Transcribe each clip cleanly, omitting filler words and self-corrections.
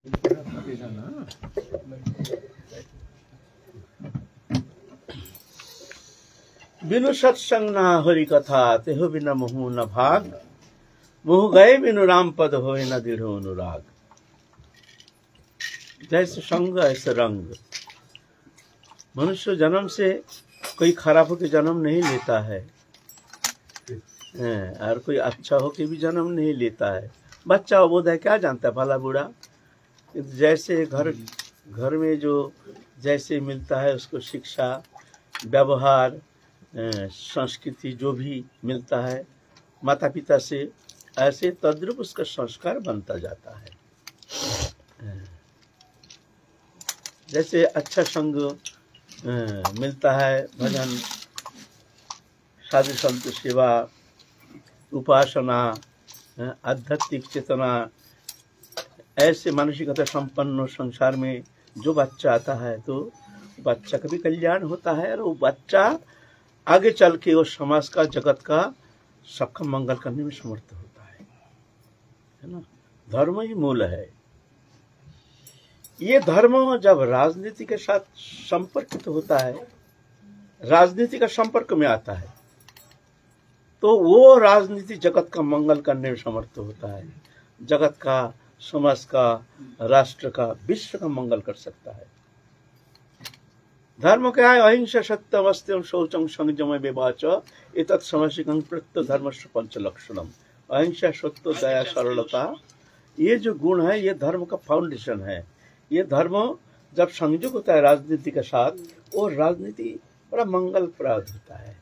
बिनु सत्संग न हरि कथा तेहो बिना मोह न भाग, मोह गए बिनु राम पद होए न दृढ़ अनुराग। जैसे संग ऐसे रंग। मनुष्य जन्म से कोई खराब होकर जन्म नहीं लेता है और कोई अच्छा होकर भी जन्म नहीं लेता है। बच्चा बोध है, क्या जानता है भला बुरा। जैसे घर में जो जैसे मिलता है उसको शिक्षा, व्यवहार, संस्कृति जो भी मिलता है माता पिता से, ऐसे तद्रूप उसका संस्कार बनता जाता है। जैसे अच्छा संग मिलता है, भजन, साधु संत सेवा, उपासना, आध्यात्मिक चेतना, ऐसे मानसिकता संपन्न संसार में जो बच्चा आता है तो बच्चा का भी कल्याण होता है और वो बच्चा आगे चल के वो समाज का, जगत का सबका मंगल करने में समर्थ होता है ना। धर्म ही मूल है। ये धर्म जब राजनीति के साथ संपर्कित होता है, राजनीति का संपर्क में आता है, तो वो राजनीति जगत का मंगल करने में समर्थ होता है। जगत का, समाज का, राष्ट्र का, विश्व का मंगल कर सकता है। धर्म क्या है? अहिंसा सत्यम अस्त्यम शौचम संयम विवाच एतत् समसिकं प्रत्यय धर्मस्य पंच लक्षणम। अहिंसा, सत्य, दया, सरलता, ये जो गुण है ये धर्म का फाउंडेशन है। ये धर्म जब संयुक्त होता है राजनीति के साथ, वो राजनीति बड़ा मंगलप्रद होता है।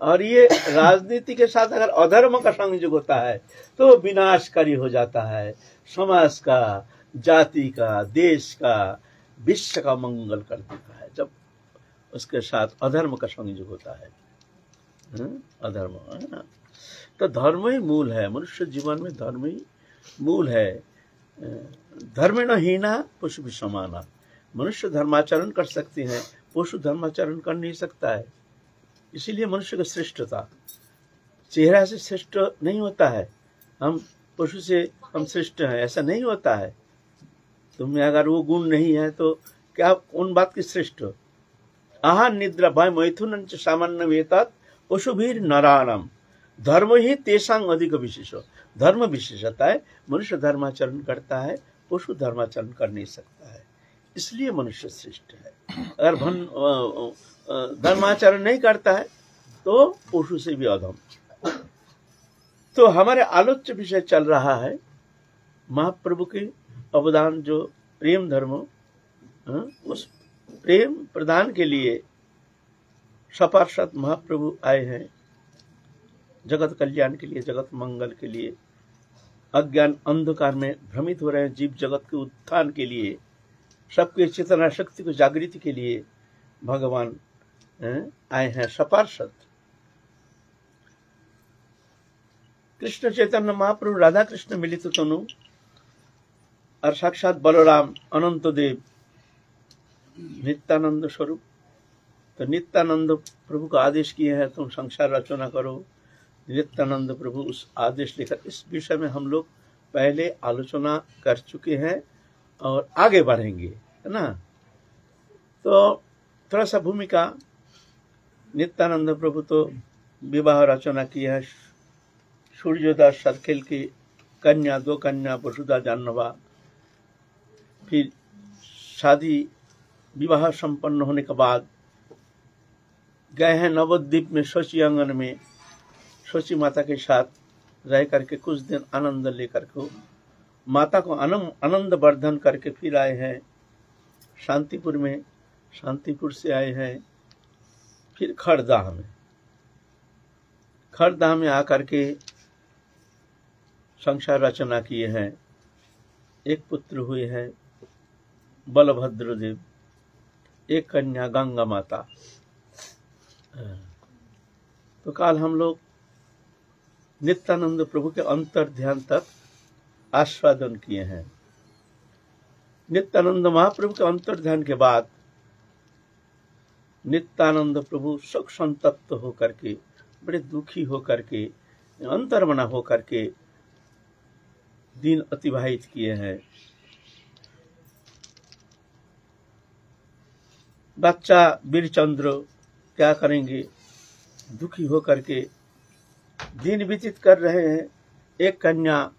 और ये राजनीति के साथ अगर अधर्म का संयोग होता है तो विनाशकारी हो जाता है। समाज का, जाति का, देश का, विश्व का मंगल कर देता है जब उसके साथ अधर्म का संयोग होता है। अधर्म है ना। तो धर्म ही मूल है। मनुष्य जीवन में धर्म ही मूल है। धर्मेण हीना पशु भी समाना। मनुष्य धर्माचरण कर सकते हैं, पशु धर्माचरण कर नहीं सकता है। इसीलिए मनुष्य का श्रेष्ठता चेहरा से श्रेष्ठ नहीं होता है। हम पशु से हम श्रेष्ठ हैं ऐसा नहीं होता है। तुम्हें अगर वो गुण नहीं है तो क्या उन बात की श्रेष्ठ। आहार निद्रा भय मैथुन सामान्य वेतात पशुभीर नरानम धर्म ही तेसांग अधिक विशेष। धर्म विशेषता है। मनुष्य धर्माचरण करता है, पशु धर्माचरण कर नहीं सकता है, इसलिए मनुष्य श्रेष्ठ है। अगर धर्माचरण नहीं करता है तो पशु से भी अधम। तो हमारे आलोच्य विषय चल रहा है महाप्रभु के अवदान, जो प्रेम धर्म, उस प्रेम प्रदान के लिए सपार्षद महाप्रभु आए हैं, जगत कल्याण के लिए, जगत मंगल के लिए। अज्ञान अंधकार में भ्रमित हो रहे हैं जीव जगत के उत्थान के लिए, सबके चेतना शक्ति को जागृति के लिए भगवान आए हैं सपार्षद। कृष्ण चैतन्य महाप्रभु, राधा कृष्ण मिलित तनु और साक्षात बलराम अनंत देव नित्यानंद स्वरूप। तो नित्यानंद प्रभु का आदेश किए हैं तुम संसार रचना करो। नित्यानंद प्रभु उस आदेश लेकर, इस विषय में हम लोग पहले आलोचना कर चुके हैं और आगे बढ़ेंगे, है ना। तो थोड़ा सा भूमिका, नित्यानंद प्रभु तो विवाह रचना किए हैं। सूर्योदास सर्किल की कन्या, 2 कन्या वसुधा जानवा। फिर शादी विवाह संपन्न होने के बाद गए हैं नवद्वीप में शची आंगन में, शची माता के साथ रह करके कुछ दिन आनंद लेकर को माता को आनंद वर्धन करके फिर आए हैं शांतिपुर में। शांतिपुर से आए हैं फिर खड़दाह में। खड़दाह में आकर के संसार रचना किए हैं। एक पुत्र हुए हैं बलभद्र देव, एक कन्या गंगा माता। तो कल हम लोग नित्यानंद प्रभु के अंतर ध्यान तक आस्वादन किए हैं। नित्यानंद महाप्रभु के अंतर ध्यान के बाद नित्यानंद प्रभु शोक संतप्त होकर के, बड़े दुखी होकर के, अंतर्मना होकर के दिन अतिबाहित किए हैं। बच्चा वीरचंद्र क्या करेंगे, दुखी होकर के दिन व्यतीत कर रहे हैं। एक कन्या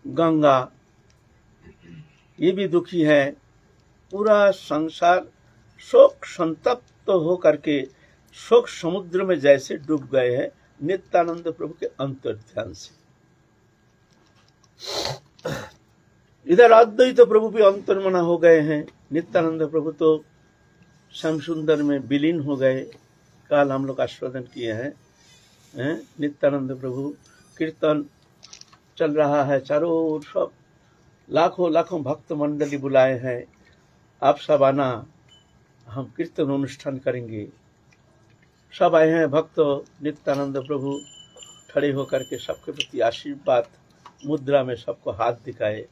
गंगा, ये भी दुखी है। पूरा संसार शोक संतप्त होकर के शोक समुद्र में जैसे डूब गए हैं नित्यानंद प्रभु के अंतर्ध्यान से। इधर अद्वैत प्रभु भी अंतर्मना हो गए हैं। नित्यानंद प्रभु तो श्याम सुंदर में विलीन हो गए। काल हम लोग आस्वादन किए हैं। नित्यानंद प्रभु कीर्तन चल रहा है, चारों ओर सब लाखों लाखों भक्त मंडली बुलाए हैं, आप सब आना, हम कीर्तन अनुष्ठान करेंगे। सब आए हैं भक्त। नित्यानंद प्रभु खड़े होकर के सबके प्रति आशीर्वाद मुद्रा में सबको हाथ दिखाए।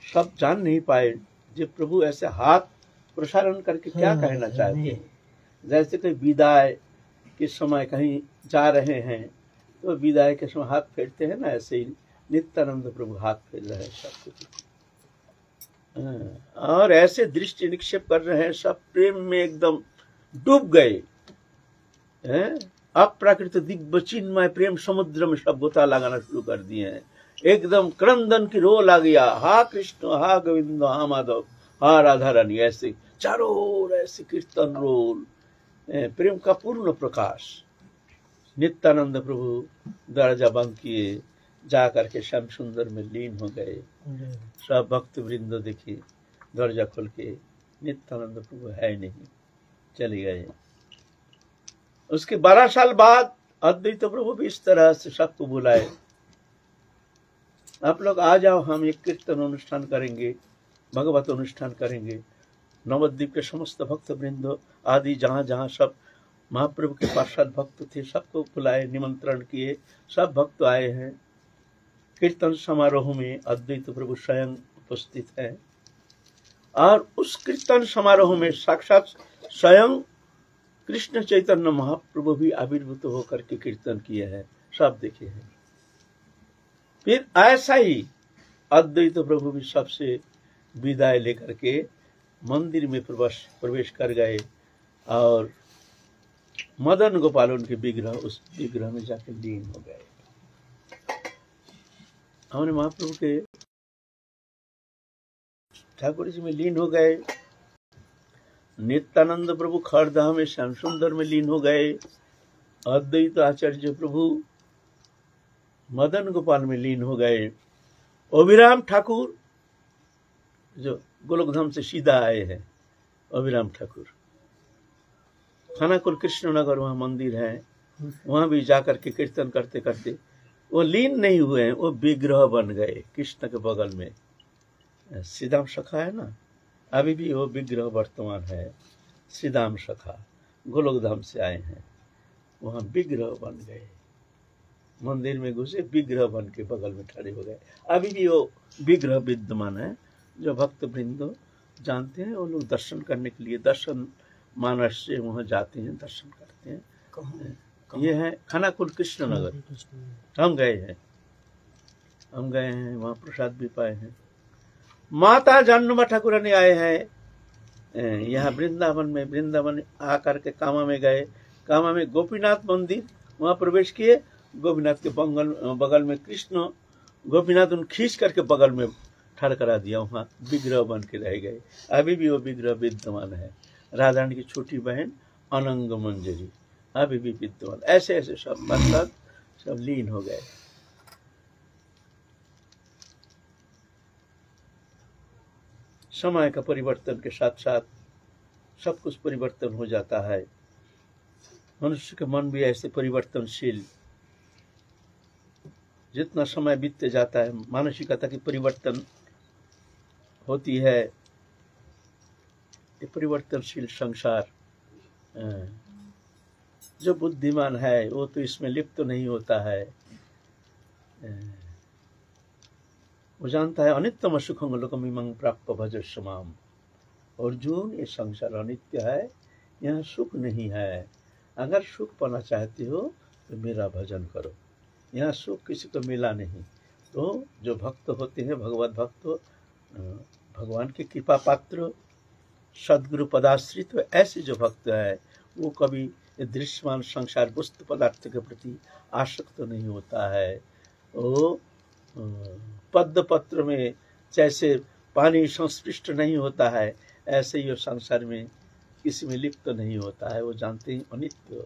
सब जान नहीं पाए जो प्रभु ऐसे हाथ प्रसारण करके क्या कहना चाहते हैं। जैसे कोई विदाई के समय कहीं जा रहे हैं तो विदाई के समय हाथ फेरते हैं ना, ऐसे ही नित्यानंद प्रभु हाथ फेर रहे हैं सबको, और ऐसे दृष्टि निक्षेप कर रहे हैं। सब प्रेम में एकदम डूब गए। अप्राकृत दिव्य चिन्मय प्रेम समुद्र में सब गोता लगाना शुरू कर दिए हैं। एकदम क्रंदन की रोल आ गया, हा कृष्ण, हा गोविंद, हा माधव, हा राधा रानी, ऐसे चारों ओर ऐसे कीर्तन रोल, प्रेम का पूर्ण प्रकाश। नित्यानंद प्रभु दरवाजा बंद किए, जा करके श्याम सुंदर में लीन हो गए। सब भक्त वृंद देखे, दरवाजा खोल के नित्यानंद प्रभु है नहीं, चले गए। उसके 12 साल बाद अद्वैत प्रभु भी इस तरह से सबको बुलाए, आप लोग आ जाओ, हम एक कीर्तन अनुष्ठान करेंगे, भगवत अनुष्ठान करेंगे। नवद्वीप के समस्त भक्त वृंद आदि जहाँ जहाँ सब महाप्रभु के पार्षद भक्त थे सबको बुलाए, निमंत्रण किए, सब भक्त आए हैं। कीर्तन समारोह में अद्वैत प्रभु स्वयं उपस्थित हैं और उस कीर्तन समारोह में साक्षात स्वयं कृष्ण चैतन्य महाप्रभु भी आविर्भूत होकर के कीर्तन किए हैं, सब देखे हैं। फिर ऐसा ही अद्वैत प्रभु भी सबसे विदाई लेकर के मंदिर में प्रवेश कर गए और मदन गोपाल उनके विग्रह, उस विग्रह में जाकर लीन हो गए। हमने महाप्रभु के ठाकुर जी में लीन हो गए। नित्यानंद प्रभु खरदह में श्याम सुंदर में लीन हो गए। अद्वैत आचार्य प्रभु मदन गोपाल में लीन हो गए। अभिराम ठाकुर जो गोलोकधाम से सीधा आए हैं, अभिराम ठाकुर, खानाकुल कृष्णनगर वहाँ मंदिर है, वहाँ भी जाकर के कीर्तन करते करते वो लीन नहीं हुए हैं, वो विग्रह बन गए कृष्ण के बगल में। श्रीदाम सखा है ना, अभी भी वो विग्रह वर्तमान है। श्रीदाम सखा गोलोकधाम से आए हैं, वहाँ विग्रह बन गए। मंदिर में घुसे, विग्रह बन के बगल में खड़े हो गए। अभी भी वो विग्रह विद्यमान है। जो भक्त वृंद जानते हैं वो लोग दर्शन करने के लिए दर्शन मानस से वहाँ जाते हैं, दर्शन करते हैं। ये है खानाकुल कृष्णनगर, हम गए हैं, वहाँ प्रसाद भी पाए हैं। माता जाननुमा ठाकुरानी आए हैं यहाँ वृंदावन में। वृंदावन आकर के कामा में गए, कामा में गोपीनाथ मंदिर, वहाँ प्रवेश किए। गोपीनाथ के बगल में कृष्ण, गोपीनाथ उन खींच करके बगल में खड़ा करा दिया, वहाँ विग्रह बन के रह गए। अभी भी वो विग्रह विद्यमान है। राधा रानी की छोटी बहन अनंग मंजरी अभी भी विद्यमान। ऐसे ऐसे सब पार्षद सब लीन हो गए। समय का परिवर्तन के साथ साथ सब कुछ परिवर्तन हो जाता है। मनुष्य का मन भी ऐसे परिवर्तनशील, जितना समय बीतते जाता है मानसिकता की परिवर्तन होती है। ये परिवर्तनशील संसार, जो बुद्धिमान है वो तो इसमें लिप्त नहीं होता है। वो जानता है अनित्यम सुखं लोकमिमं प्राप्य भजस्व माम। अर्जुन, ये संसार अनित्य है, यहाँ सुख नहीं है। अगर सुख पाना चाहते हो तो मेरा भजन करो। यहाँ सुख किसी को मिला नहीं, तो जो भक्त होते हैं, भगवत भक्त, भगवान के कृपा पात्र, सदगुरु पदाश्रित, तो ऐसे जो भक्त है वो कभी दृश्यमान संसार वस्तु पदार्थ के प्रति आसक्त नहीं होता है। वो पद्म पत्र में जैसे पानी संस्पृष्ट नहीं होता है, ऐसे ही वो संसार में किसी में लिप्त नहीं होता है। वो जानते हैं अनित्य,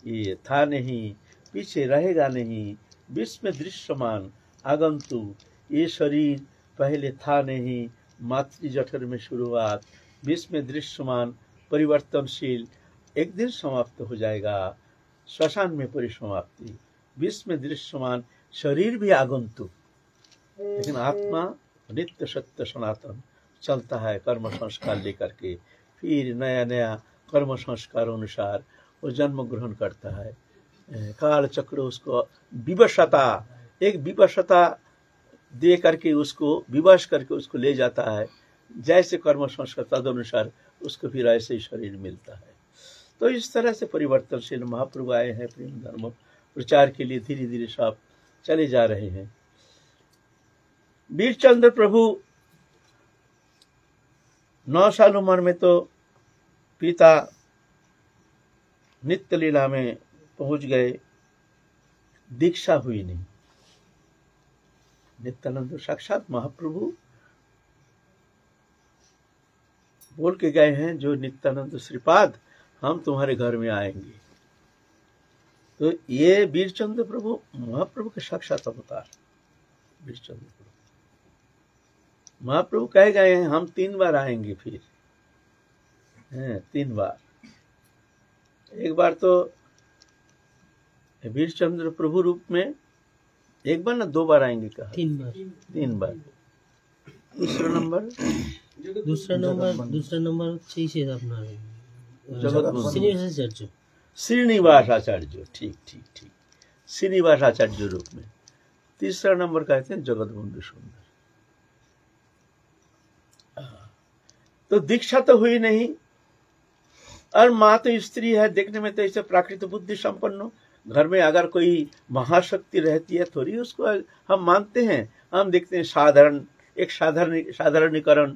ये था नहीं, पीछे रहेगा नहीं, विश्व में दृश्यमान आगंतु, ये शरीर पहले था नहीं, मातृ जठर में शुरुआत, विश्व में दृश्यमान परिवर्तनशील, एक दिन समाप्त हो जाएगा, श्मशान में परिसमाप्ति, विश्व में दृश्यमान शरीर भी आगंतुक, लेकिन आत्मा नित्य सत्य सनातन चलता है कर्म संस्कार लेकर के, फिर नया नया कर्म संस्कार अनुसार वो जन्म ग्रहण करता है। काल चक्र उसको विवशता, एक विवशता दे करके उसको विवश करके उसको ले जाता है, जैसे कर्म संस्कार तदनुसार उसको फिर ऐसे ही शरीर मिलता है। तो इस तरह से परिवर्तनशील महाप्रभु आए हैं प्रेम धर्म प्रचार के लिए, धीरे धीरे सब चले जा रहे हैं। वीरचंद्र प्रभु 9 साल उम्र में तो पिता नित्य लीला में पहुंच गए, दीक्षा हुई नहीं। नित्यानंद साक्षात महाप्रभु बोल के गए हैं, जो नित्यानंद श्रीपाद हम तुम्हारे घर में आएंगे। तो ये वीरचंद्र प्रभु महाप्रभु के साक्षात अवतार। वीरचंद्र प्रभु महाप्रभु कह गए हैं हम 3 बार आएंगे, फिर 3 बार। एक बार तो वीरचंद्र प्रभु रूप में, एक बार ना 2 बार आएंगे, कहा 3 बार। दूसरा नंबर श्रीनिवास आचार्य, ठीक, श्रीनिवास आचार्य रूप में। तीसरा नंबर कहते हैं जगत बंधु सुंदर। तो दीक्षा तो हुई नहीं, और माँ तो स्त्री है, देखने में तो ऐसे प्राकृतिक बुद्धि संपन्न। घर में अगर कोई महाशक्ति रहती है थोड़ी उसको हम मानते हैं, हम देखते हैं साधारणीकरण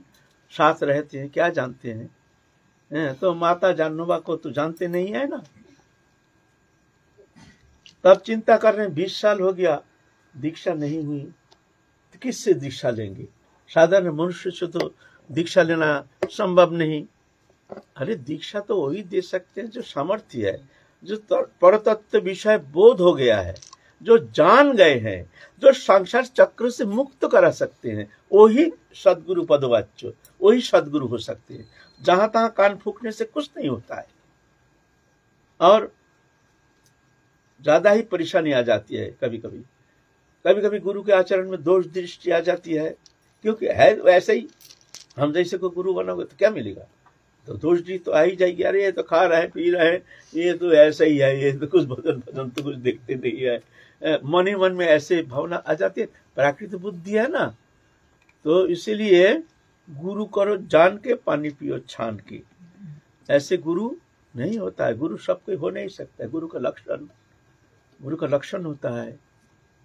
साथ रहते हैं, क्या जानते हैं। तो माता जानोबा को तो जानते नहीं है ना। तब चिंता कर रहे हैं 20 साल हो गया, दीक्षा नहीं हुई, तो किससे दीक्षा लेंगे? साधारण मनुष्य से तो दीक्षा लेना संभव नहीं। अरे दीक्षा तो वही दे सकते हैं जो सामर्थ्य है, जो परतत्व विषय बोध हो गया है, जो जान गए हैं, जो संसार चक्र से मुक्त करा सकते हैं, वही सदगुरु पदवाच्य, वही सदगुरु हो सकते हैं। जहां तहां कान फूकने से कुछ नहीं होता है, और ज्यादा ही परेशानी आ जाती है। कभी कभी गुरु के आचरण में दोष दृष्टि आ जाती है, क्योंकि है वैसे ही। हम जैसे को गुरु बनोगे तो क्या मिलेगा? तो दोष दृष्टि तो आ ही जाएगी। अरे ये तो खा रहे हैं, पी रहे हैं, ये तो ऐसा ही है, ये तो कुछ भजन तो कुछ देखते नहीं है। मन ही मन में ऐसे भावना आ जाती है, प्राकृतिक बुद्धि है ना। तो इसीलिए गुरु करो जान के, पानी पियो छान के। ऐसे गुरु नहीं होता है, गुरु सब कोई हो नहीं सकता है। गुरु का लक्षण होता है,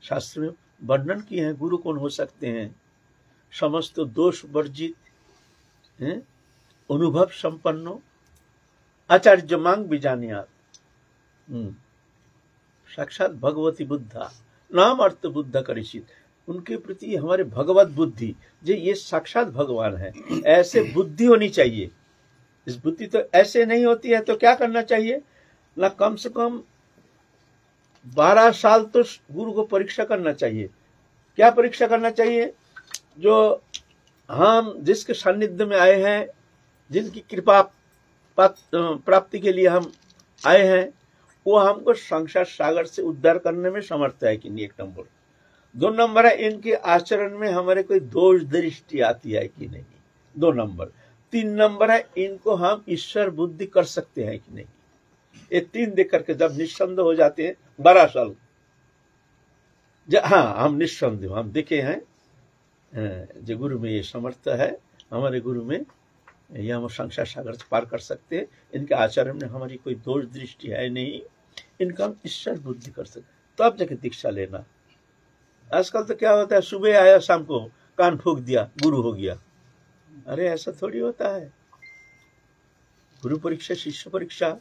शास्त्र में वर्णन किए हैं गुरु कौन हो सकते हैं। समस्त दोष वर्जित, अनुभव संपन्नो, आचार्य मांग बीजानियात, साक्षात भगवती बुद्धा, नाम अर्थ बुद्ध करिशित। उनके प्रति हमारे भगवत बुद्धि, जो ये साक्षात भगवान है, ऐसे बुद्धि होनी चाहिए। इस बुद्धि तो ऐसे नहीं होती है, तो क्या करना चाहिए ना, कम से कम 12 साल तो गुरु को परीक्षा करना चाहिए। क्या परीक्षा करना चाहिए? जो हम जिसके सानिध्य में आए हैं, जिनकी कृपा प्राप्ति के लिए हम आए हैं, वो हमको संसार सागर से उद्धार करने में समर्थ है कि नहीं, 1 नंबर। 2 नंबर है, इनके आचरण में हमारे कोई दोष दृष्टि आती है कि नहीं, 2 नंबर। 3 नंबर है, इनको हम ईश्वर बुद्धि कर सकते हैं कि नहीं। ये 3 देख करके जब निस्संदेह हो जाते हैं 12 साल, हाँ हम निस्संदेह, हम देखे हैं जो गुरु में ये समर्थ है, हमारे गुरु में ये हम संसार सागर से पार कर सकते हैं। इनके आचरण में हमारी कोई दोष दृष्टि है नहीं, इनका हम ईश्वर बुद्धि कर सकते, तो अब जाके दीक्षा लेना। आजकल तो क्या होता है, सुबह आया शाम को कान फूंक दिया गुरु हो गया। अरे ऐसा थोड़ी होता है। गुरु परीक्षा, शिष्य परीक्षा,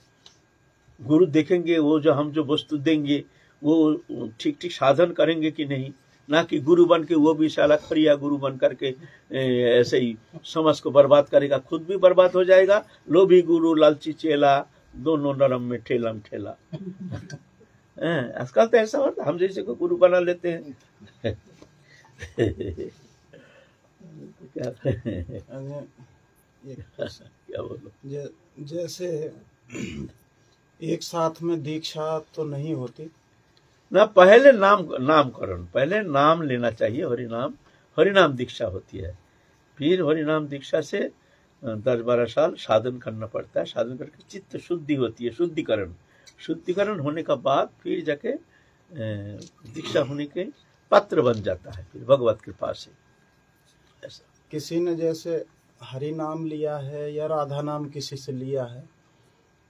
गुरु देखेंगे वो जो हम जो वस्तु देंगे वो ठीक ठीक साधन करेंगे कि नहीं, ना कि गुरु बन के वो भी साला खरिया गुरु बन करके ऐसे ही समाज को बर्बाद करेगा, खुद भी बर्बाद हो जाएगा। लोभी गुरु लालची चेला, दोनों नरम में ठेलम ठेला। आजकल तो ऐसा होता, हम जैसे को गुरु बना लेते हैं। क्या बोलो, जैसे एक साथ में दीक्षा तो नहीं होती ना, पहले नामकरण, पहले नाम लेना चाहिए, हरिनाम, हरिनाम दीक्षा होती है। फिर हरिनाम दीक्षा से 10-12 साल साधन करना पड़ता है। साधन करके चित्त शुद्धि होती है, शुद्धिकरण, शुद्धिकरण होने का बाद फिर जाके दीक्षा होने के पात्र बन जाता है, फिर भगवत कृपा से। ऐसा किसी ने जैसे हरि नाम लिया है या राधा नाम किसी से लिया है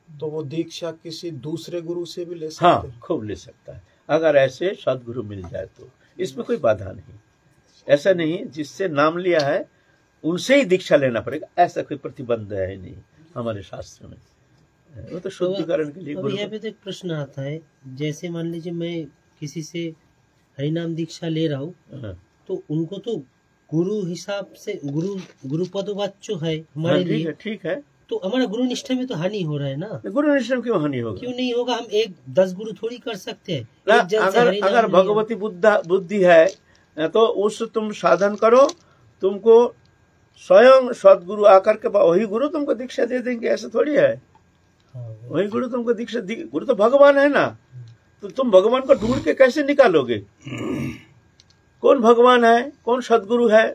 तो वो दीक्षा किसी दूसरे गुरु से भी ले सकते हैं? हाँ, खूब ले सकता है, अगर ऐसे सदगुरु मिल जाए तो। इसमें कोई बाधा नहीं, ऐसा नहीं जिससे नाम लिया है उनसे ही दीक्षा लेना पड़ेगा, ऐसा कोई प्रतिबंध है नहीं हमारे शास्त्र में। वो तो शुद्धिकरण के लिए। अब यहाँ पे तो एक प्रश्न आता है, जैसे मान लीजिए मैं किसी से हरिनाम दीक्षा ले रहा हूँ तो उनको तो गुरु हिसाब से गुरु पदवाच्य है हमारे लिए, ठीक है, तो हमारा गुरु निष्ठा में तो हानि हो रहा है ना। गुरु निष्ठा में क्यों हानि होगा? क्यों नहीं होगा? हम 10 गुरु थोड़ी कर सकते हैं। अगर भगवती बुद्धि है तो उस तुम साधन करो, तुमको स्वयं सदगुरु आकर के वही गुरु तुमको दीक्षा दे देंगे, ऐसा थोड़ी है। वही गुरु तुमको दीक्षा, गुरु तो भगवान है ना, तो तुम भगवान को ढूंढ के कैसे निकालोगे? कौन भगवान है, कौन सदगुरु है,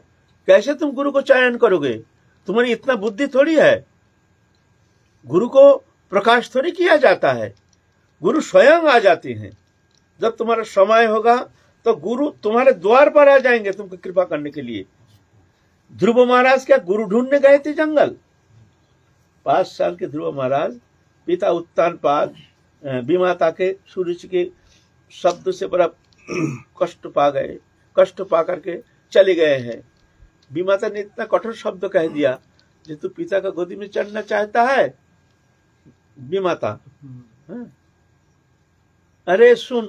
कैसे तुम गुरु को चयन करोगे? तुम्हारी इतना बुद्धि थोड़ी है। गुरु को प्रकाश थोड़ी किया जाता है, गुरु स्वयं आ जाते हैं। जब तुम्हारा समय होगा तो गुरु तुम्हारे द्वार पर आ जाएंगे तुमको कृपा करने के लिए। ध्रुव महाराज क्या गुरु ढूंढने गए थे जंगल? 5 साल के ध्रुव महाराज पिता उत्तानपाद विमाता के सूर्य के शब्द से बड़ा कष्ट पा गए, कष्ट पा करके चले गए हैं। विमाता ने इतना कठोर शब्द कह दिया, जो तू पिता का गोदी में चढ़ना चाहता है विमाता, अरे सुन,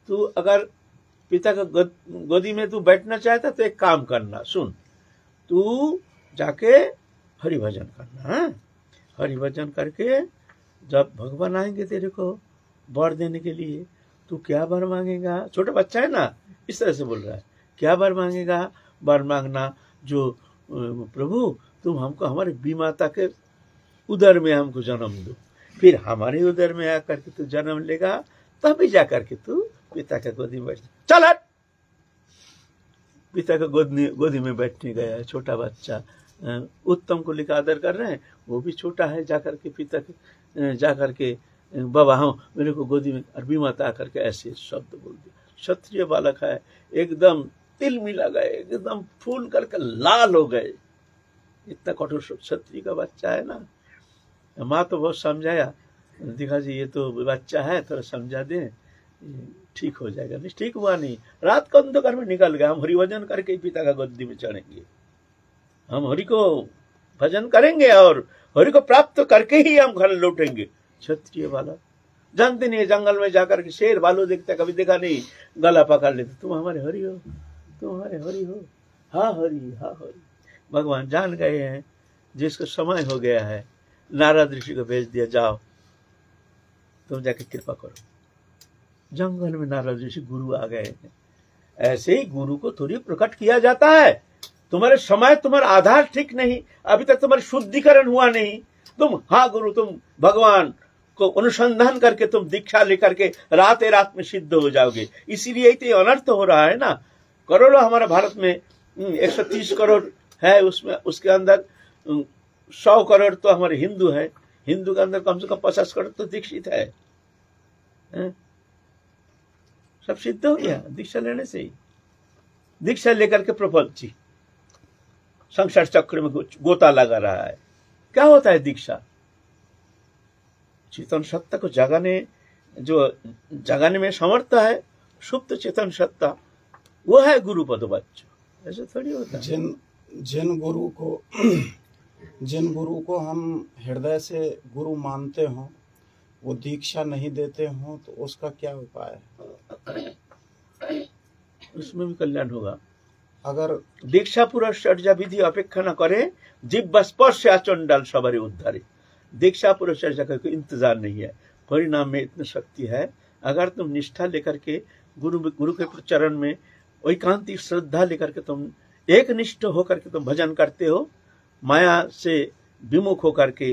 तू अगर पिता का गोदी में तू बैठना चाहता तो एक काम करना, सुन, तू जाके हरि भजन करना। हरि भजन करके जब भगवान आएंगे तेरे को वर देने के लिए, तू क्या वर मांगेगा? छोटा बच्चा है ना, इस तरह से बोल रहा है, क्या वर मांगेगा? वर मांगना जो प्रभु तुम हमको हमारे विमाता के उदर में हमको जन्म दो, फिर हमारे उदर में आकर के तू जन्म लेगा, तभी जाकर के तू पिता का गोदी में बैठ। चल हट! पिता का गोदी में बैठने गया छोटा बच्चा। उत्तम को लेकर आदर कर रहे हैं, वो भी छोटा है, जाकर के पिता के जाकर के बाबा हाँ मेरे को गोदी में, और विमाता आकर के ऐसे शब्द बोल दिया। क्षत्रिय बालक है, एकदम तिल मिला गए, एकदम फूल करके लाल हो गए। इतना कठोर क्षत्रिय का बच्चा है ना। माँ तो बहुत समझाया, दिखा जी ये तो बच्चा है, थोड़ा समझा दें, ठीक हो जाएगा। नहीं, ठीक हुआ नहीं। रात को अंधकार में निकल गया। हम हरि भजन करके ही पिता का गोदी में चढ़ेंगे, हम हरि को भजन करेंगे और हरि को प्राप्त करके ही हम घर लौटेंगे। क्षत्रिय वाला जानते नहीं, जंगल में जाकर के शेर भालू देखते, कभी देखा नहीं, गला पकड़ लेते, तुम हमारे हरि हो, तुम हमारे हरि हो, हाँ हरि, हाँ हरि। भगवान जान गए हैं, जिसको समय हो गया है, नारद ऋषि को भेज दिया, जाओ तुम जाके कृपा करो। जंगल में नारद ऋषि गुरु आ गए हैं। ऐसे ही गुरु को थोड़ी प्रकट किया जाता है। तुम्हारे समय, तुम्हारा आधार ठीक नहीं, अभी तक तुम्हारा शुद्धिकरण हुआ नहीं, तुम हाँ गुरु, तुम भगवान को अनुसंधान करके तुम दीक्षा लेकर के रात में सिद्ध हो जाओगे। इसीलिए तो अनर्थ हो रहा है ना। करोड़ों हमारे भारत में 130 करोड़ है, उसमें उसके अंदर 100 करोड़ तो हमारे हिंदू है। हिंदू के अंदर कम से कम 50 करोड़ तो दीक्षित है। सब सिद्ध हो गया दीक्षा लेने से ही। दीक्षा लेकर के प्रपंची संसार चक्र में गोता लगा रहा है। क्या होता है दीक्षा? चेतन सत्ता को जगाने, जो जगाने में समर्थ है, सुप्त चेतन सत्ता, वो है गुरु पदवाच्य। ऐसे थोड़ी होता है। जिन गुरु को हम हृदय से गुरु मानते हों, वो दीक्षा नहीं देते हों, तो उसका क्या उपाय है? उसमें भी कल्याण होगा। अगर दीक्षा पुरस्चर्या विधि अपेक्षा न करे, जिह्वा स्पर्श आचंडाल सबारे उद्धारे। दीक्षा पुरस्चर्या का कोई इंतजार नहीं है, परिणाम में इतनी शक्ति है। अगर तुम निष्ठा लेकर के गुरु के चरण में एकांतिक श्रद्धा लेकर के तुम एक निष्ठ होकर के तुम भजन करते हो, माया से विमुख होकर के,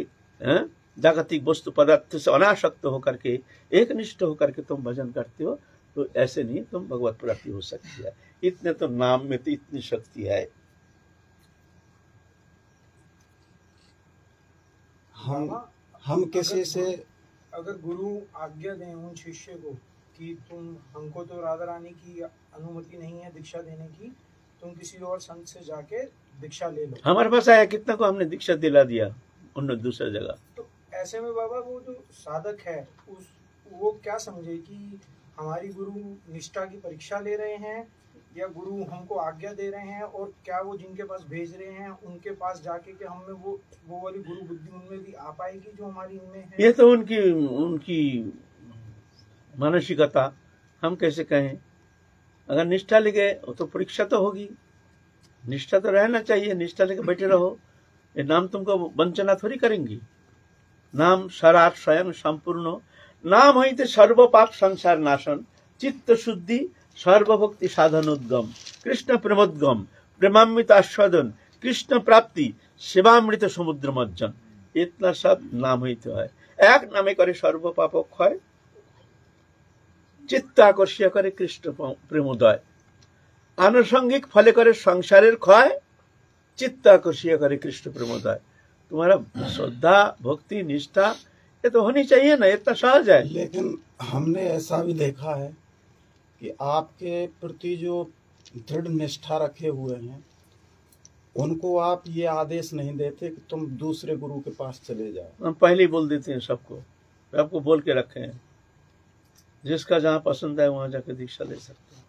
जागतिक वस्तु पदार्थ से अनासक्त होकर के एक निष्ठ होकर के तुम भजन करते हो, तो ऐसे नहीं तुम भगवत प्राप्ति हो सकती है। इतने तो नाम में तो इतनी शक्ति है। हम किसी से अगर गुरु आज्ञा दें उन शिष्य को कि तुम, हमको तो राधा रानी की अनुमति नहीं है दीक्षा देने की, तुम किसी और संत से जाके दीक्षा ले लो। हमारे पास आया कितना को हमने दीक्षा दिला दिया उन्होंने दूसरी जगह। तो ऐसे में बाबा वो जो साधक है वो क्या समझे कि हमारी गुरु निष्ठा की परीक्षा ले रहे हैं या गुरु हमको आज्ञा दे रहे हैं, और क्या वो जिनके पास भेज रहे हैं उनके पास जाके कि हमें वो वाली गुरु बुद्धि उनमें भी आ पाएगी जो हमारी इनमें है? ये तो उनकी मानसिकता, हम कैसे कहें। अगर निष्ठा लेके तो परीक्षा तो होगी, निष्ठा तो रहना चाहिए। निष्ठा लेके बैठे रहो, ये नाम तुमको वंचना थोड़ी करेंगी। नाम सराट स्वयं संपूर्ण, नाम हईते सर्व पाप संसार नाशन, चित्त शुद्धि सर्वभक्ति साधनोद्गम, कृष्ण प्रेमोद्गम, प्रेमामृत आस्वादन, कृष्ण प्राप्ति, सेवामृत समुद्र मज्जन। इतना सब नाम ही तो है। एक नामे करे सर्व पाप क्षय, चित्त आकर्षित करे कृष्ण प्रेमोदय, आनुषंगिक फले करे संसारेर क्षय, चित्त आकर्षित करे कृष्ण प्रेमोदय। तुम्हारा श्रद्धा भक्ति निष्ठा ये तो होनी चाहिए ना, इतना सहज है। लेकिन हमने ऐसा भी देखा है कि आपके प्रति जो दृढ़ निष्ठा रखे हुए हैं, उनको आप ये आदेश नहीं देते कि तुम दूसरे गुरु के पास चले जाओ। हम पहले ही बोल देते हैं सबको बोल के रखे हैं, जिसका जहाँ पसंद है वहां जाकर दीक्षा ले सकते हैं।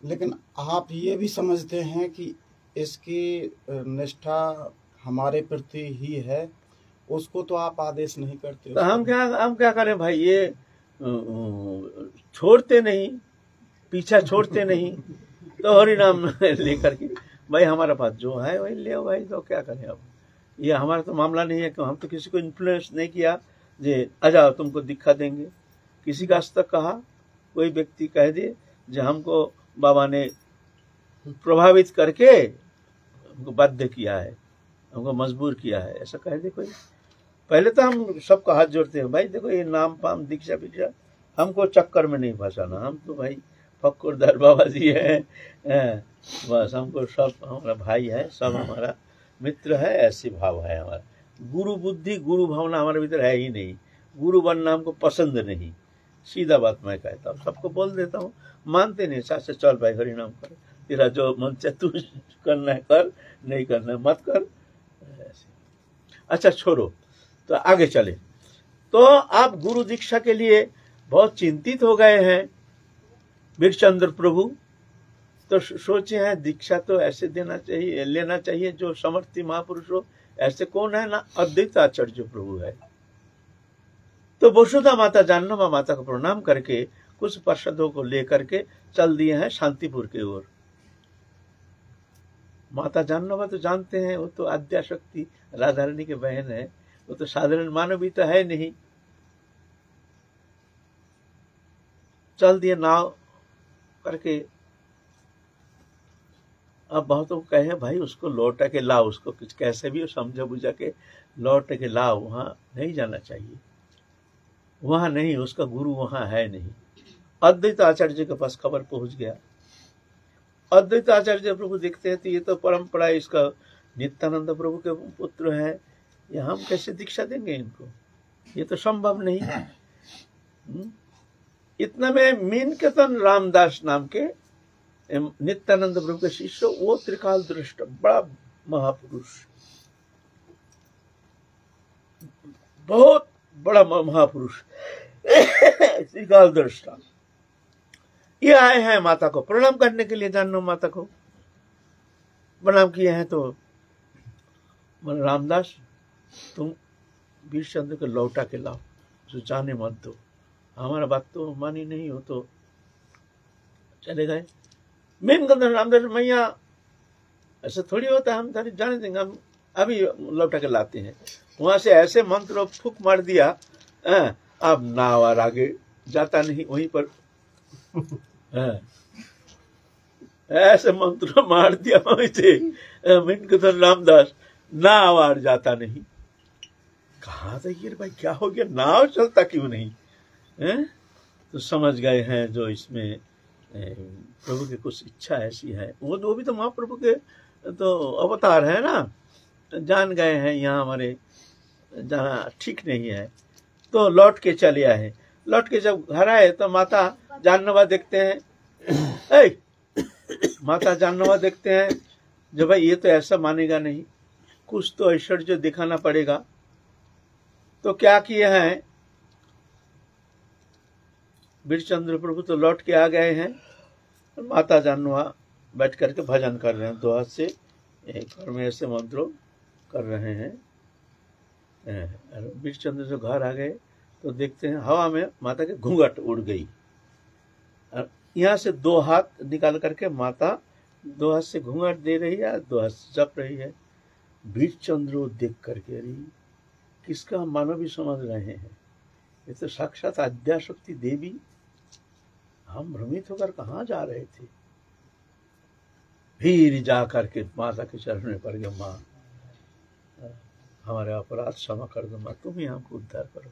लेकिन आप ये भी समझते हैं कि इसकी निष्ठा हमारे प्रति ही है, उसको तो आप आदेश नहीं करते। तो हम क्या करें भाई, ये छोड़ते नहीं, पीछा छोड़ते नहीं, तो हरि नाम लेकर के भाई हमारा पास जो है वही ले भाई, तो क्या करें। अब ये हमारा तो मामला नहीं है कि हम तो किसी को इन्फ्लुएंस नहीं किया जे आ जाओ तुमको दीक्षा देंगे। किसी का आज तक कहा कोई व्यक्ति कह दे जो हमको बाबा ने प्रभावित करके हमको बाध्य किया है, हमको मजबूर किया है, ऐसा कह दे कोई। पहले तो हम सबको हाथ जोड़ते हैं, भाई देखो ये नाम पाम दीक्षा वीक्षा हमको चक्कर में नहीं फंसाना। हम तो भाई फक्कुरदार बाबा जी है, बस हमको सब हमारा भाई है, सब हमारा मित्र है, ऐसी भाव है हमारा। गुरु बुद्धि गुरु भावना हमारे भीतर है ही नहीं, गुरु बनना हमको पसंद नहीं। सीधा बात मैं कहता हूँ, सबको बोल देता हूँ, मानते नहीं। साथ से चल भाई हरि नाम कर, तेरा जो मन से तू करना है कर, नहीं करना है मत कर। अच्छा छोड़ो, तो आगे चले। तो आप गुरु दीक्षा के लिए बहुत चिंतित हो गए हैं वीरचंद्र प्रभु, तो सोचे हैं दीक्षा तो ऐसे देना चाहिए, लेना चाहिए जो समर्थी महापुरुष हो। ऐसे कौन है ना, अद्वैत आचार्य प्रभु है। तो वसुधा माता जाननमा माता को प्रणाम करके कुछ पार्षदों को लेकर के चल दिए हैं शांतिपुर की ओर। माता जाननमा तो जानते हैं, वो तो आद्या शक्ति राधा रानी के बहन है, वो तो साधारण मानवी तो है नहीं। चल दिए नाव करके। अब बहुतों कहे भाई उसको लौटा के लाओ, उसको कुछ कैसे भी समझा बुझा के लौट के लाओ, वहां नहीं जाना चाहिए, वहां नहीं, उसका गुरु वहां है नहीं। अद्वैत आचार्य के पास खबर पहुंच गया। अद्वैत आचार्य प्रभु देखते हैं तो ये तो परंपरा, इसका नित्यानंद प्रभु के पुत्र है, ये हम कैसे दीक्षा देंगे इनको, ये तो संभव नहीं। इतना में मीन केतन रामदास नाम के नित्यानंद प्रभु के शिष्य, वो त्रिकाल दृष्ट बड़ा महापुरुष, बहुत बड़ा महापुरुष त्रिकाल दृष्टा, ये आए हैं माता को प्रणाम करने के लिए। जानो माता को प्रणाम किए हैं तो बोले रामदास तुम वीरचंद्र को लौटा के लाओ, जो जाने मत दो, हमारा बात तो मानी नहीं हो तो चले गए। मेन कहते रामदास मैया ऐसा थोड़ी होता है, हम तारी जाने देंगे, हम अभी लौटा के लाते हैं। वहां से ऐसे मंत्र फूक मार दिया, अब नाव और आगे जाता नहीं, वहीं पर ऐसे मंत्र मार दिया वहीं से मेन कहते रामदास नाव और जाता नहीं। कहा था ये भाई क्या हो गया, नाव चलता क्यों नहीं है? तो समझ गए हैं जो इसमें प्रभु की कुछ इच्छा ऐसी है। वो भी तो महाप्रभु के तो अवतार है ना, जान गए हैं यहाँ हमारे जाना ठीक नहीं है, तो लौट के चले आए। लौट के जब घर आए तो माता जानवा देखते हैं, माता जानवा देखते हैं जो भाई ये तो ऐसा मानेगा नहीं, कुछ तो ऐश्वर्य दिखाना पड़ेगा। तो क्या किए हैं, वीरचंद्र प्रभु तो लौट के आ गए हैं, माता जानवा बैठ करके भजन कर रहे हैं, दो हाथ से एक और में ऐसे मंत्रों कर रहे हैं। वीरचंद्र जो घर आ गए तो देखते हैं हवा में माता के घूंघट उड़ गई। यहाँ से दो हाथ निकाल करके माता दो हाथ से घूंघट दे रही है, दो हाथ से जप रही है। वीरचंद्र देख करके अरे किसका हम मानव भी समझ रहे हैं, ये तो साक्षात आद्याशक्ति देवी। हम भ्रमित होकर कहाँ जा रहे थे। फिर जा करके माता के चरण में पड़ गया, माँ हमारे अपराध क्षमा कर दो, माँ तुम ही हमको उद्धार करो।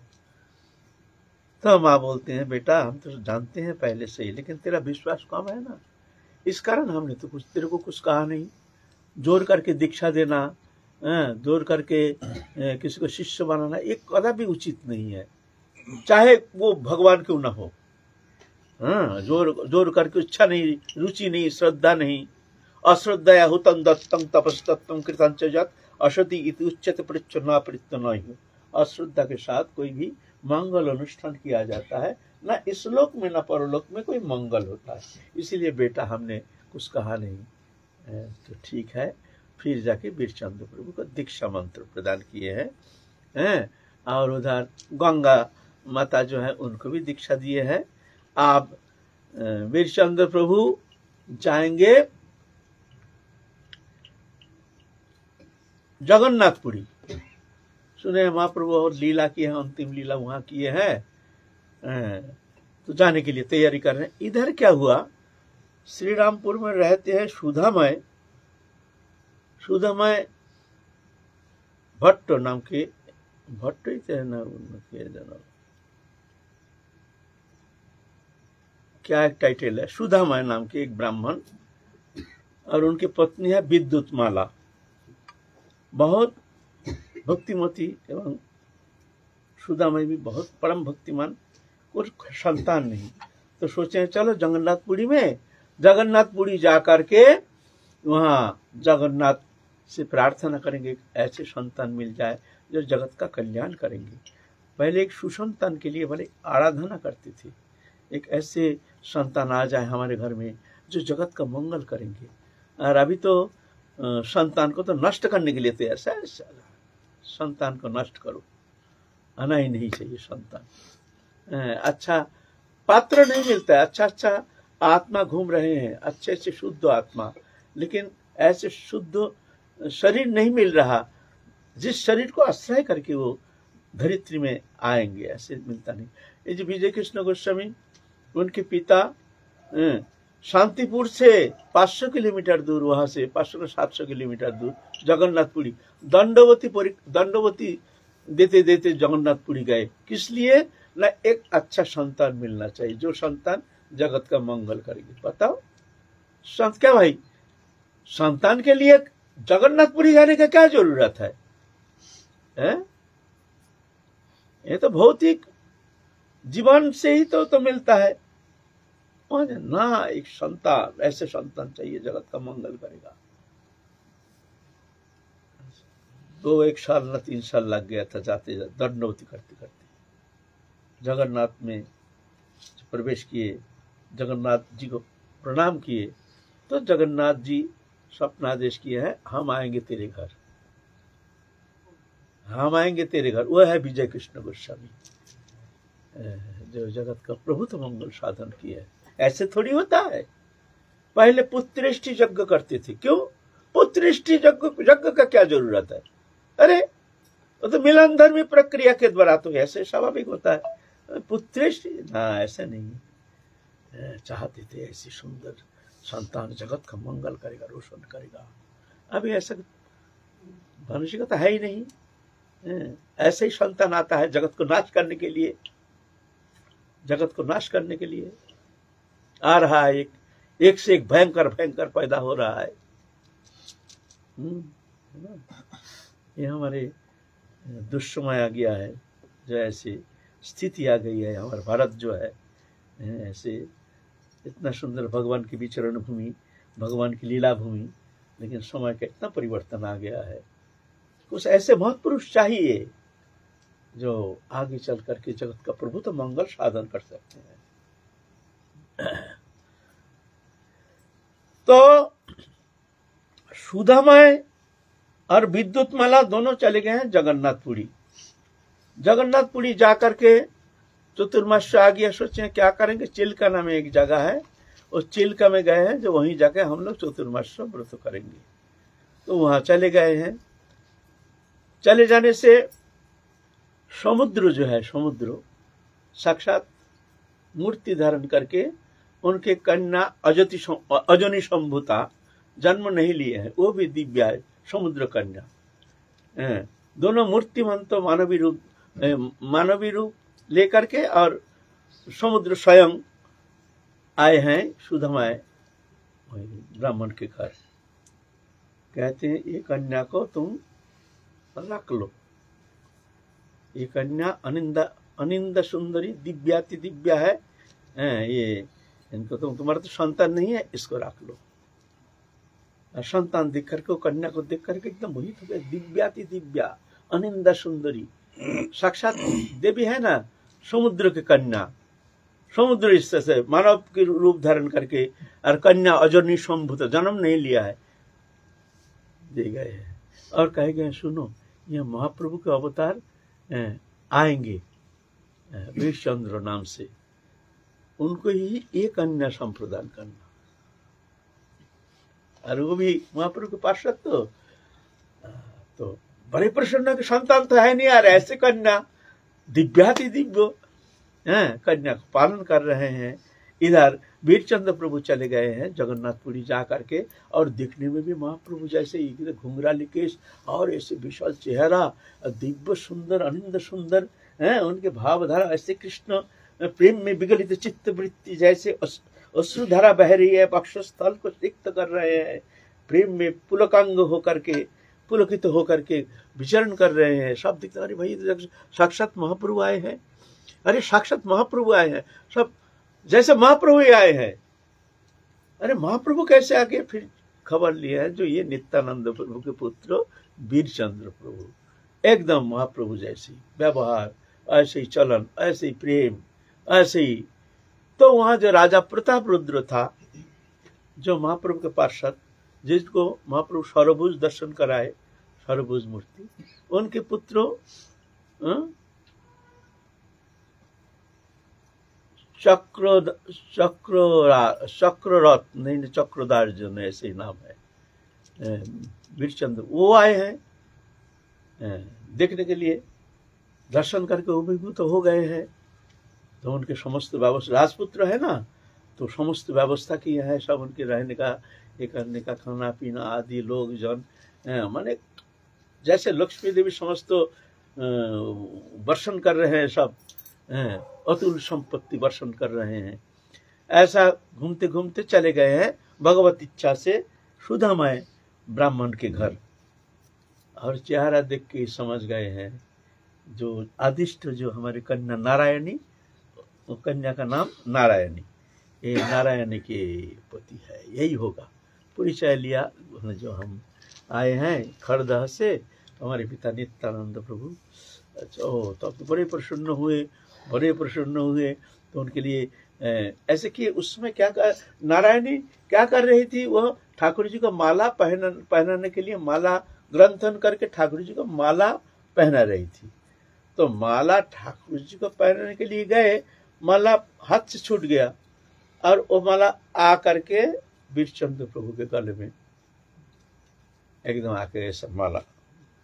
तो माँ बोलते हैं बेटा हम तो जानते हैं पहले से ही, लेकिन तेरा विश्वास कम है ना, इस कारण हमने तो कुछ तेरे को कुछ कहा नहीं। जोर करके दीक्षा देना, जोर करके किसी को शिष्य बनाना एक कदापि उचित नहीं है, चाहे वो भगवान क्यों ना हो। जोर करके इच्छा नहीं, रुचि नहीं, श्रद्धा नहीं। अश्रद्धया हुतं दत्तं तपस्तत्वं कृतं च यत् असति इति उच्यते परिच्छन्ना परित्तनहि। अश्रद्धा के साथ कोई भी मंगल अनुष्ठान किया जाता है, ना इस लोक में ना परलोक में कोई मंगल होता है। इसीलिए बेटा हमने कुछ कहा नहीं। तो ठीक है, फिर जाके वीरचंद्र प्रभु को दीक्षा मंत्र प्रदान किए हैं, और उधर गंगा माता जो है उनको भी दीक्षा दिए हैं। आप वीरचंद्र प्रभु जाएंगे जगन्नाथपुरी। सुने महाप्रभु और लीला की है, अंतिम लीला वहां किए हैं, तो जाने के लिए तैयारी कर रहे हैं। इधर क्या हुआ, श्री रामपुर में रहते हैं सुधामय भट्ट नाम के, भट्ट ही थे ना उनके जनाब, क्या एक टाइटल है, सुधामय नाम के एक ब्राह्मण, और उनकी पत्नी है विद्युत माला, बहुत भक्तिमती एवं सुदामय भी बहुत परम भक्तिमान, कुछ संतान नहीं। तो सोचे चलो जगन्नाथपुरी जा करके वहां जगन्नाथ से प्रार्थना करेंगे ऐसे संतान मिल जाए जो जगत का कल्याण करेंगे। पहले एक सुसंतान के लिए भले आराधना करते थे, एक ऐसे संतान आ जाए हमारे घर में जो जगत का मंगल करेंगे। और अभी तो संतान को तो नष्ट करने के लिए तैयार है, संतान को नष्ट करो, आना ही नहीं चाहिए संतान। अच्छा पात्र नहीं मिलता है, अच्छा आत्मा घूम रहे हैं, अच्छे से शुद्ध आत्मा, लेकिन ऐसे शुद्ध शरीर नहीं मिल रहा जिस शरीर को आश्रय करके वो धरित्री में आएंगे, ऐसे मिलता नहीं। ये जो विजय कृष्ण गोस्वामी, उनके पिता शांतिपुर से 500 किलोमीटर दूर, वहां से 500 से 700 किलोमीटर दूर जगन्नाथपुरी, दंडवती देते देते जगन्नाथपुरी गए। किस लिए ना, एक अच्छा संतान मिलना चाहिए जो संतान जगत का मंगल करेगी। बताओ संत क्या भाई, संतान के लिए जगन्नाथपुरी जाने का क्या जरूरत है? ये तो भौतिक जीवन से ही तो मिलता है ना। एक संतान, ऐसे संतान चाहिए जगत का मंगल करेगा। तो 1 साल न 3 साल लग गया था जाते जाते, दंडवती करते करते जगन्नाथ में प्रवेश किए जगन्नाथ जी को प्रणाम किए तो जगन्नाथ जी स्वप्नादेश किए हैं, हम आएंगे तेरे घर, हम आएंगे तेरे घर। वह है विजय कृष्ण गोस्वामी, जो जगत का प्रभुत्व मंगल साधन किया है। ऐसे थोड़ी होता है। पहले पुत्रेष्टि यज्ञ करते थे। क्यों? पुत्रेष्टि यज्ञ का क्या जरूरत है? अरे वो तो मिलन धर्मी प्रक्रिया के द्वारा तो ऐसे स्वाभाविक होता है। पुत्रेष्टि ना, ऐसे नहीं चाहते थे। ऐसी सुंदर संतान जगत का मंगल करेगा, रोशन करेगा। अभी ऐसा मनुष्य का तो है ही नहीं। ऐसे ही संतान आता है जगत को नाश करने के लिए, जगत को नाश करने के लिए आ रहा है। एक से एक भयंकर भयंकर पैदा हो रहा है। ये हमारे दुष्समय आ गया है, जो ऐसी स्थिति आ गई है। हमारा भारत जो है ऐसे इतना सुंदर भगवान की विचरण भूमि, भगवान की लीला भूमि, लेकिन समय का इतना परिवर्तन आ गया है। कुछ ऐसे महापुरुष चाहिए जो आगे चल करके जगत का प्रभुत्व मंगल साधन कर सकते हैं। तो सुधामय और विद्युतमाला दोनों चले गए हैं जगन्नाथपुरी। जगन्नाथपुरी जाकर के चतुर्मास आ गया, सोचे क्या करेंगे। चिल्का नाम एक जगह है, उस चिल्का में गए हैं, जो वहीं जाके हम लोग चतुर्मास व्रत करेंगे। तो वहां चले गए हैं। चले जाने से समुद्र जो है, समुद्र साक्षात मूर्ति धारण करके उनके कन्या अजनी संभूता जन्म नहीं लिए हैं, वो भी दिव्या है, समुद्र कन्या। दोनों मूर्तिमंत मानवी रूप लेकर के, और समुद्र स्वयं आए हैं सुधामय ब्राह्मण के घर। कहते हैं ये कन्या को तुम रख लो, ये कन्या अनिंद सुंदरी दिव्याति दिव्या है। ये इनको तुम्हारा तो संतान नहीं है, इसको रख लो। संतान देख करके, कन्या को देख करके एकदम मोहित हो गए। दिव्याति दिव्या अनिंदा सुंदरी, साक्षात देवी है ना, समुद्र की कन्या। समुद्र इस से मानव के रूप धारण करके, और कन्या अजनी संभूत, जन्म नहीं लिया है, दे गए हैं। और कहे गए सुनो, यह महाप्रभु के अवतार आएंगे वीरचंद्र नाम से, उनको ही एक कन्या संप्रदान करना। और वो भी महाप्रभु के पार्षद। तो बड़े प्रसन्न के संतान तो है नहीं यार, ऐसे कन्या दिव्याति दिव्य कन्या को पालन कर रहे हैं। इधर वीरचंद्र प्रभु चले गए हैं जगन्नाथपुरी जा करके, और दिखने में भी महाप्रभु जैसे ही, घुंघराली केश और ऐसे विशाल चेहरा, दिव्य सुंदर अनिंद सुंदर उनके भावधारा, ऐसे कृष्ण प्रेम में विगलित चित्त वृत्ति जैसे अश्रुधारा बह रही है, वक्षस्थल को सिक्त कर रहे हैं, प्रेम में पुलकांग होकर के, पुलकित होकर के विचरण कर रहे हैं। सब दिखते, अरे भाई साक्षात महाप्रभु आए हैं, अरे साक्षात महाप्रभु आए हैं, सब जैसे महाप्रभु ही आए हैं। अरे महाप्रभु कैसे आगे? फिर खबर लिया है जो ये नित्यानंद प्रभु के पुत्र वीरचंद्र प्रभु, एकदम महाप्रभु जैसी व्यवहार, ऐसे ही चलन, ऐसे ही प्रेम, ऐसे ही। तो वहां जो राजा प्रताप रुद्र था, जो महाप्रभु के पार्षद, जिसको महाप्रभु सर्वभुज दर्शन कराए, सर्वभुज मूर्ति, उनके पुत्रों चक्ररथ नहीं, चक्रधार जो है, ऐसे ही नाम है, वीरचंद्र, वो आए हैं देखने के लिए। दर्शन करके अभिभूत हो गए हैं। तो उनके समस्त व्यवस्था, राजपुत्र है ना, तो समस्त व्यवस्था की है, सब उनके रहने का, ये करने का, खाना पीना आदि, लोग जन माने जैसे लक्ष्मी देवी समस्त वर्षण कर रहे हैं, सब अतुल संपत्ति वर्षण कर रहे हैं। ऐसा घूमते घूमते चले गए हैं भगवत इच्छा से सुधामय ब्राह्मण के घर। और चेहरा देख के समझ गए हैं, जो आदिष्ट जो हमारी कन्या नारायणी, वो कन्या का नाम नारायणी, ये नारायणी के पति है, यही होगा। परिचय लिया जो हम आए हैं खड़दह से, हमारे पिता नित्यानंद प्रभु। अच्छा, तो बड़े प्रसन्न हुए, बड़े प्रसन्न हुए। तो उनके लिए ऐसे कि उसमें क्या कर, नारायणी क्या कर रही थी, वह ठाकुर जी को माला पहनाने के लिए माला ग्रंथन करके ठाकुर जी को माला पहना रही थी। तो माला ठाकुर जी को पहनाने के लिए गए, माला हाथ से छूट गया और वो माला आ करके वीरचंद्र प्रभु के गले में एकदम आके ऐसा माला,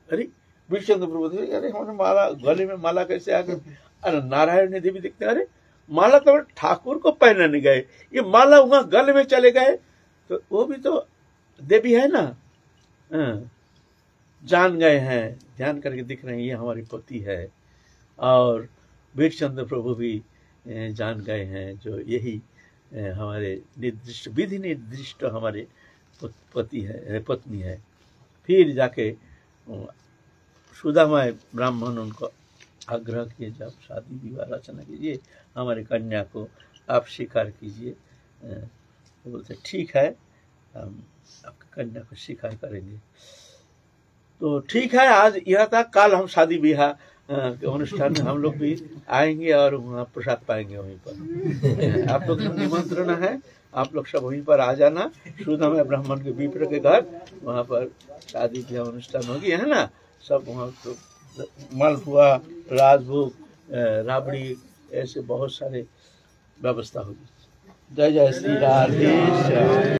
अरे वीरचंद्र प्रभु अरे हमारे माला गले में माला कैसे आ गई। अरे नारायण देवी देखते अरे माला तो ठाकुर को पहनाने गए, ये माला वहां गले में चले गए, तो वो भी तो देवी है ना। जान गए हैं, ध्यान करके दिख रहे हैं ये हमारी पति है। और वीरचंद्र प्रभु भी जान गए हैं जो यही हमारे निर्दिष्ट विधि निर्दिष्ट हमारे पति है, पत्नी है। फिर जाके सुदामा ब्राह्मण उनको आग्रह किए, जब शादी विवाह रचना कीजिए, हमारी कन्या को आप स्वीकार कीजिए। तो बोलते ठीक है, हम आपकी कन्या को स्वीकार करेंगे। तो ठीक है, आज यह था, कल हम शादी विवाह के अनुष्ठान में हम लोग भी आएंगे और वहाँ प्रसाद पाएंगे वहीं पर। आप लोग को निमंत्रण है, आप लोग सब वहीं पर आ जाना, सुदामा ब्राह्मण के विप्र के घर, वहाँ पर शादी विवाह अनुष्ठान होगी, है ना। सब वहाँ तो मालपुआ, राजभोग, राबड़ी, ऐसे बहुत सारे व्यवस्था होगी। जय जय श्री राधेश्याम।